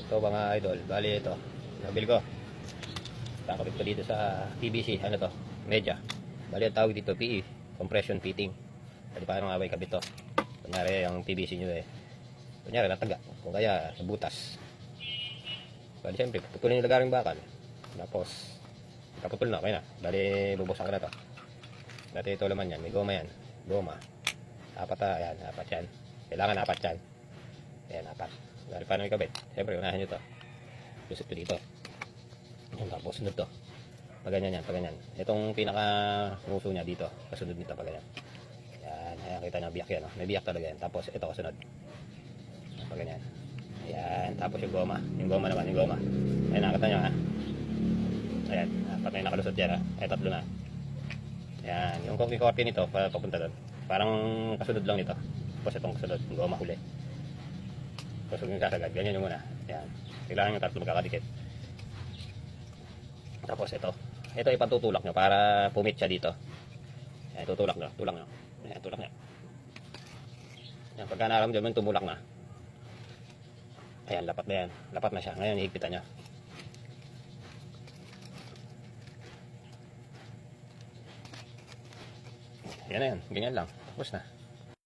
Ito mga idol, bali ito. Nabili ko. Kakabit ko dito sa PVC, ano to? Media. Bali ang tawag dito PE, compression fitting. Pwede pa nga kabit to. Kunyari yung PVC nyo kunyari nataga, kung kaya sa butas. Bali siyempre, putulin yung lagaring bakal. Tapos, kaputol na, okay na. Bali, bubuksan ka na to. Dati ito laman yan, may goma yan. Goma. Ayan, apat yan. Kailangan apat yan. Ayan, apat. Bali, paano ikabit? Siyempre, unahin nyo to. Lusot ko dito. Ayan, tapos sunod to. Paganyan yan, paganyan. Itong pinaka-muso niya dito. Kasunod nito, paganyan. Ayan, kita nyo, biyak yan. May biyak talaga yan. Tapos, ito kasunod. Paganyan. Ayan, tapos yung goma. Yung goma naman, yung goma. Ayan, nakita nyo ha. Ayan, apat na yung nakalusot dyan ha. Ay, tatlo na. Ayan, yung korte nito, papunta doon. Parang kasunod lang nito. Tapos itong kasunod, yung goma huli. Tapos yung sasagad, ganyan yung muna. Ayan, kailangan yung tatlo magkakadikit. Tapos ito ipatutulak nyo para pumit siya dito. Ayan, tutulak nyo, tulak nyo. Ayan, tulak nyo. Ayan, pagka naramdaman, tumulak na. Ayan, lapat na yan. Lapat na siya. Ngayon, ihigpitan nyo. Yan na yan. Ganyan lang. Tapos na.